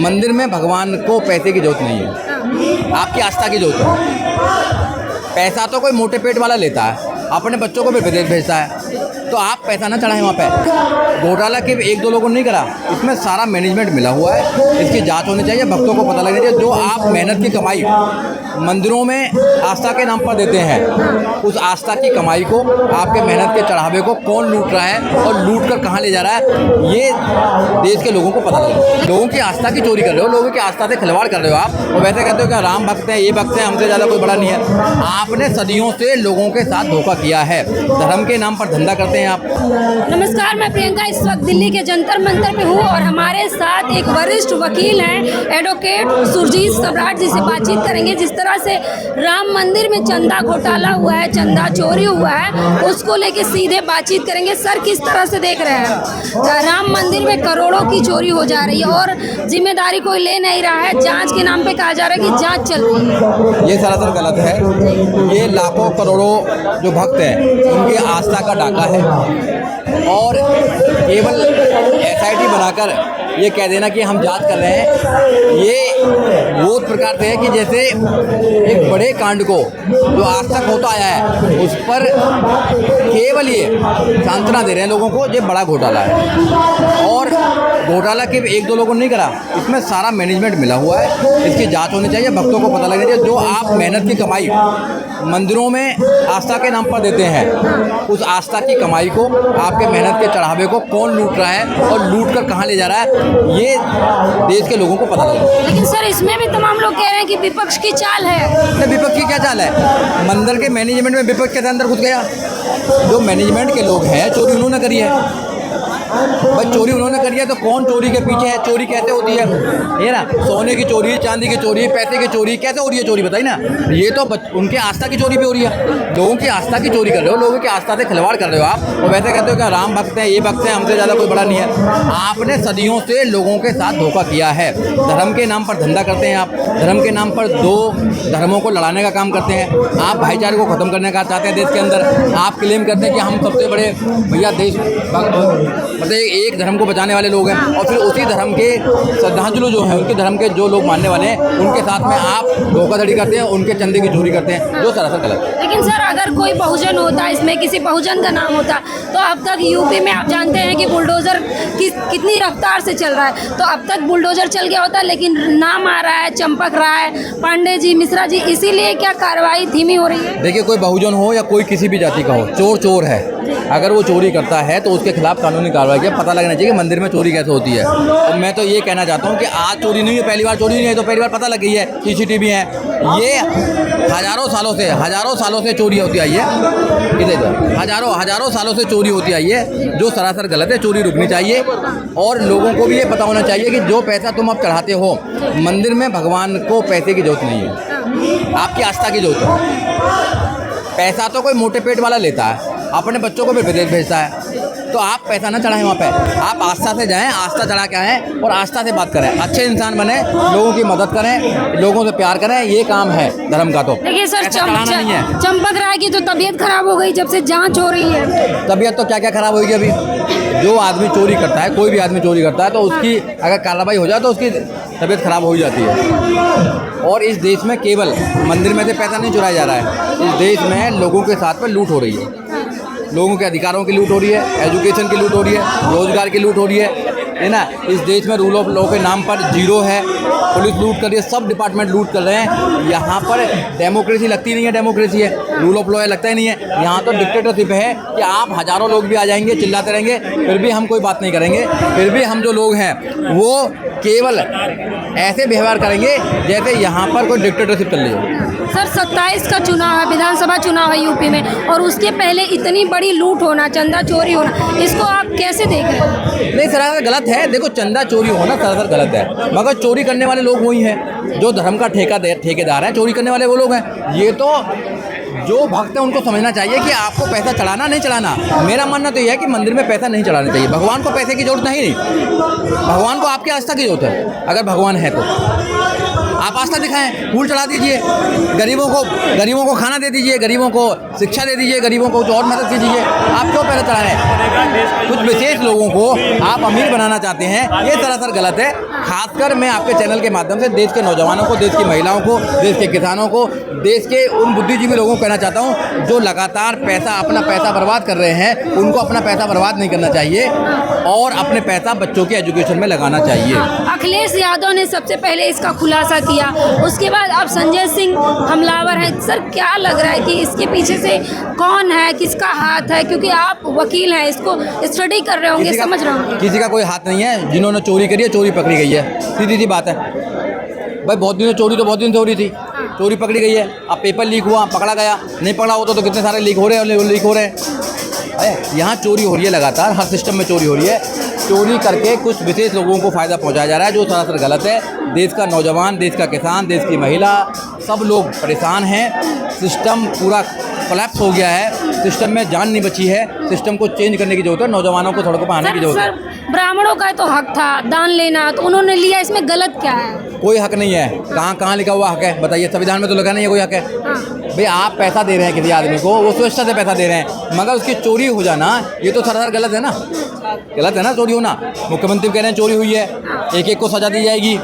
मंदिर में भगवान को पैसे की जरूरत नहीं है, आपकी आस्था की जरूरत है। पैसा तो कोई मोटे पेट वाला लेता है, अपने बच्चों को भी विदेश भेजता है, तो आप पैसा ना चढ़ाएं वहाँ पे। घोटाला के एक दो लोगों ने नहीं करा, इसमें सारा मैनेजमेंट मिला हुआ है। इसकी जांच होनी चाहिए, भक्तों को पता लगना चाहिए। जो आप मेहनत की कमाई मंदिरों में आस्था के नाम पर देते हैं, उस आस्था की कमाई को, आपके मेहनत के चढ़ावे को कौन लूट रहा है और लूट कर कहाँ ले जा रहा है, ये देश के लोगों को पता लगे। लोगों की आस्था की चोरी कर रहे हो, लोगों की आस्था से खिलवाड़ कर रहे हो आप, और वैसे कहते हो कि राम भक्त हैं, ये भक्त हैं, हमसे ज़्यादा कोई बड़ा नहीं है। आपने सदियों से लोगों के साथ धोखा किया है, धर्म के नाम पर धंधा करते हैं आप। नमस्कार, मैं प्रियंका इस वक्त दिल्ली के जंतर मंतर पे हूँ और हमारे साथ एक वरिष्ठ वकील हैं, एडवोकेट सुरजीत सम्राट जी से बातचीत करेंगे। जिस तरह से राम मंदिर में चंदा घोटाला हुआ है, चंदा चोरी हुआ है, उसको लेके सीधे बातचीत करेंगे। सर, किस तरह से देख रहे हैं? राम मंदिर में करोड़ों की चोरी हो जा रही है और जिम्मेदारी कोई ले नहीं रहा है। जांच के नाम पे कहा जा रहा है कि जांच चल रही है। ये सरासर गलत है। ये लाखों करोड़ों जो भक्त हैं उनकी आस्था का डाका है, और केवल SIT बनाकर ये कह देना कि हम जांच कर रहे हैं, ये वो प्रकार से है कि जैसे एक बड़े कांड को जो आज तक होता आया है उस पर केवल ये सांत्वना दे रहे हैं लोगों को। ये बड़ा घोटाला है, और घोटाला के एक दो लोगों ने नहीं करा, इसमें सारा मैनेजमेंट मिला हुआ है। इसकी जांच होनी चाहिए, भक्तों को पता लगना चाहिए। जो आप मेहनत की कमाई मंदिरों में आस्था के नाम पर देते हैं, उस आस्था की कमाई को, आपके मेहनत के चढ़ावे को कौन लूट रहा है और लूट कर कहाँ ले जा रहा है, ये देश के लोगों को पता लगेगा। लेकिन सर, इसमें भी तमाम लोग कह रहे हैं कि विपक्ष की चाल है। तो विपक्ष की क्या चाल है? मंदिर के मैनेजमेंट में विपक्ष कैसे अंदर घुस गया? जो मैनेजमेंट के लोग हैं, चोरी उन्होंने करी है। भाई चोरी उन्होंने करी है तो कौन चोरी के पीछे है? चोरी कैसे होती है? ये ना, सोने की चोरी, चांदी की चोरी, पैसे की चोरी कैसे हो रही है? चोरी बताइए ना। ये तो उनके आस्था की चोरी पे हो रही है। लोगों की आस्था की चोरी कर रहे हो, लोगों की आस्था से खिलवाड़ कर रहे हो आप, और वैसे कहते हो कि राम भक्त हैं, ये भक्त हैं, हमसे ज़्यादा कोई बड़ा नहीं है। आपने सदियों से लोगों के साथ धोखा किया है। धर्म के नाम पर धंधा करते हैं आप, धर्म के नाम पर दो धर्मों को लड़ाने का काम करते हैं आप, भाईचारे को ख़त्म करने का चाहते हैं देश के अंदर। आप क्लेम करते हैं कि हम सबसे बड़े भैया देश मतलब एक धर्म को बचाने वाले लोग हैं, और फिर उसी धर्म के श्रद्धांजलि जो है, उनके धर्म के जो लोग मानने वाले हैं, उनके साथ में आप धोखाधड़ी करते हैं, उनके चंदे की चोरी करते हैं, जो सरासर गलत है। लेकिन सर, अगर कोई बहुजन होता, इसमें किसी बहुजन का नाम होता, तो अब तक यूपी में आप जानते हैं कि बुलडोजर कितनी रफ्तार से चल रहा है, तो अब तक बुलडोजर चल गया होता। लेकिन नाम आ रहा है चंपक राय, पांडे जी, मिश्रा जी, इसीलिए क्या कार्रवाई धीमी हो रही है? देखिए, कोई बहुजन हो या कोई किसी भी जाति का हो, चोर चोर है। अगर वो चोरी करता है तो उसके खिलाफ कानूनी कार्रवाई किया। पता लगना चाहिए कि मंदिर में चोरी कैसे होती है। और मैं तो ये कहना चाहता हूँ कि आज चोरी नहीं है, पहली बार चोरी नहीं है, तो पहली बार पता लग गई है। CCTV है, ये हज़ारों सालों से चोरी होती आई है। इधर हज़ारों सालों से चोरी होती आई है, जो सरासर गलत है। चोरी रुकनी चाहिए, और लोगों को भी ये पता होना चाहिए कि जो पैसा तुम अब चढ़ाते हो मंदिर में, भगवान को पैसे की जरूरत नहीं है, आपकी आस्था की जरूरत है। पैसा तो कोई मोटे पेट वाला लेता है, अपने बच्चों को भी विदेश भेजता है, तो आप पैसा ना चढ़ाएं वहाँ पे। आप आस्था से जाएं, आस्था चढ़ा के आएँ और आस्था से बात करें, अच्छे इंसान बने, लोगों की मदद करें, लोगों से प्यार करें। ये काम है धर्म का। तो देखिए सर, नहीं है। चंपक राय की तो तबीयत खराब हो गई जब से जांच हो रही है। तबीयत तो क्या क्या खराब होगी अभी। जो आदमी चोरी करता है, कोई भी आदमी चोरी करता है, तो उसकी अगर कार्रवाई हो जाए तो उसकी तबीयत खराब हो ही जाती है। और इस देश में केवल मंदिर में से पैसा नहीं चुराया जा रहा है, इस देश में लोगों के साथ में लूट हो रही है। लोगों के अधिकारों की लूट हो रही है, एजुकेशन की लूट हो रही है, रोजगार की लूट हो रही है ना। इस देश में रूल ऑफ लॉ के नाम पर जीरो है, पुलिस लूट कर रही है, सब डिपार्टमेंट लूट कर रहे हैं। यहाँ पर डेमोक्रेसी लगती नहीं है, डेमोक्रेसी है, रूल ऑफ लॉ लगता ही नहीं है। यहाँ तो डिक्टेटरशिप है कि आप हज़ारों लोग भी आ जाएंगे, चिल्लाते रहेंगे, फिर भी हम कोई बात नहीं करेंगे। फिर भी हम जो लोग हैं वो केवल ऐसे व्यवहार करेंगे जैसे यहाँ पर कोई डिक्टेटरशिप चल रही हो। सर, 27 का चुनाव है, विधानसभा चुनाव है यूपी में, और उसके पहले इतनी बड़ी लूट होना, चंदा चोरी होना, इसको आप कैसे देख रहे हैं? नहीं, सरासर गलत है। देखो, चंदा चोरी होना सरासर गलत है, मगर चोरी करने वाले लोग वही हैं जो धर्म का ठेकेदार हैं। चोरी करने वाले वो लोग हैं। ये तो जो भक्त हैं उनको समझना चाहिए कि आपको पैसा चढ़ाना नहीं चढ़ाना। मेरा मानना तो यह है कि मंदिर में पैसा नहीं चढ़ाना चाहिए। भगवान को पैसे की जरूरत नहीं, भगवान को आपकी आस्था की जरूरत है, अगर भगवान है तो। आप आस्था दिखाएं, फूल चढ़ा दीजिए, गरीबों को खाना दे दीजिए, गरीबों को शिक्षा दे दीजिए, गरीबों को और मदद कीजिए। आप क्यों पैसा चढ़ा रहे हैं? कुछ विशेष लोगों को आप अमीर बनाना चाहते हैं, ये सरासर गलत है। खासकर मैं आपके चैनल के माध्यम से देश के नौजवानों को, देश की महिलाओं को, देश के किसानों को, देश के उन बुद्धिजीवी लोगों को कहना चाहता हूँ जो लगातार अपना पैसा बर्बाद कर रहे हैं, उनको अपना पैसा बर्बाद नहीं करना चाहिए और अपने पैसा बच्चों के एजुकेशन में लगाना चाहिए। अखिलेश यादव ने सबसे पहले इसका खुलासा किया, उसके बाद अब संजय सिंह हमलावर हैं। सर, क्या लग रहा है कि इसके पीछे से कौन है, किसका हाथ है? क्योंकि आप वकील हैं, इसको स्टडी कर रहे होंगे, समझ रहे होंगे। किसी का कोई हाथ नहीं है। जिन्होंने चोरी करी है, चोरी पकड़ी गई है, सीधी सी बात है भाई। बहुत दिन से चोरी तो बहुत दिन से हो रही थी, चोरी पकड़ी गई है। अब पेपर लीक हुआ, पकड़ा गया, नहीं पकड़ा होता तो कितने सारे लीक हो रहे हैं। यहाँ चोरी हो रही है लगातार, हर सिस्टम में चोरी हो रही है। चोरी करके कुछ विशेष लोगों को फ़ायदा पहुंचाया जा रहा है, जो सरासर गलत है। देश का नौजवान, देश का किसान, देश की महिला, सब लोग परेशान हैं। सिस्टम पूरा कोलैप्स हो गया है, सिस्टम में जान नहीं बची है। सिस्टम को चेंज करने की जरूरत है, नौजवानों को सड़कों पर आने की जरूरत है। सर, ब्राह्मणों का तो हक था दान लेना, तो उन्होंने लिया, इसमें गलत क्या है? कोई हक नहीं है। कहाँ लिखा हुआ हक है बताइए? संविधान में तो लिखा नहीं है कोई हक है। भाई आप पैसा दे रहे हैं किसी आदमी को, वो स्वेच्छा से पैसा दे रहे हैं, मगर उसकी चोरी हो जाना ये तो सरासर गलत है ना। गलत है ना चोरी होना। मुख्यमंत्री कह रहे हैं चोरी हुई है, एक को सजा दी जाएगी,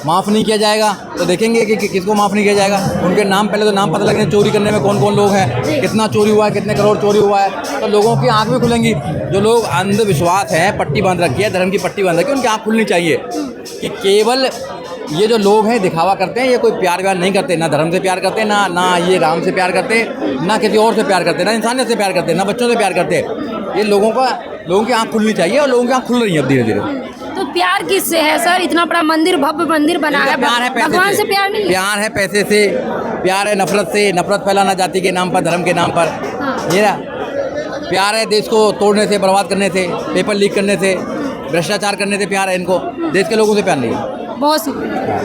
माफ़ नहीं किया जाएगा। तो देखेंगे कि किसको माफ़ नहीं किया जाएगा। उनके नाम, पहले तो नाम पता लगने, चोरी करने में कौन कौन लोग हैं, कितना चोरी हुआ है, कितने करोड़ चोरी हुआ है, तो लोगों की आँख भी खुलेंगी। जो लोग अंधविश्वास है, पट्टी बांध रखी है, धर्म की पट्टी बांध रखी है, उनकी आँख खुलनी चाहिए कि केवल ये जो लोग हैं दिखावा करते हैं, ये कोई प्यार व्यार नहीं करते, ना धर्म से प्यार करते, ना ये राम से प्यार करते, ना किसी और से प्यार करते, ना इंसानियत से प्यार करते, ना बच्चों से प्यार करते। ये लोगों की आँख खुलनी चाहिए और लोगों की आँख खुल रही है अब धीरे धीरे। तो प्यार किससे है सर? इतना बड़ा मंदिर, भव्य मंदिर बना है, प्यार है पैसे भगवान से प्यार नहीं? प्यार है पैसे से, प्यार है नफरत से, नफरत फैलाना जाति के नाम पर, धर्म के नाम पर। ये ना प्यार है देश को तोड़ने से, बर्बाद करने से, पेपर लीक करने से, भ्रष्टाचार करने से प्यार है इनको। देश के लोगों से प्यार नहीं है। बहुत शुक्रिया।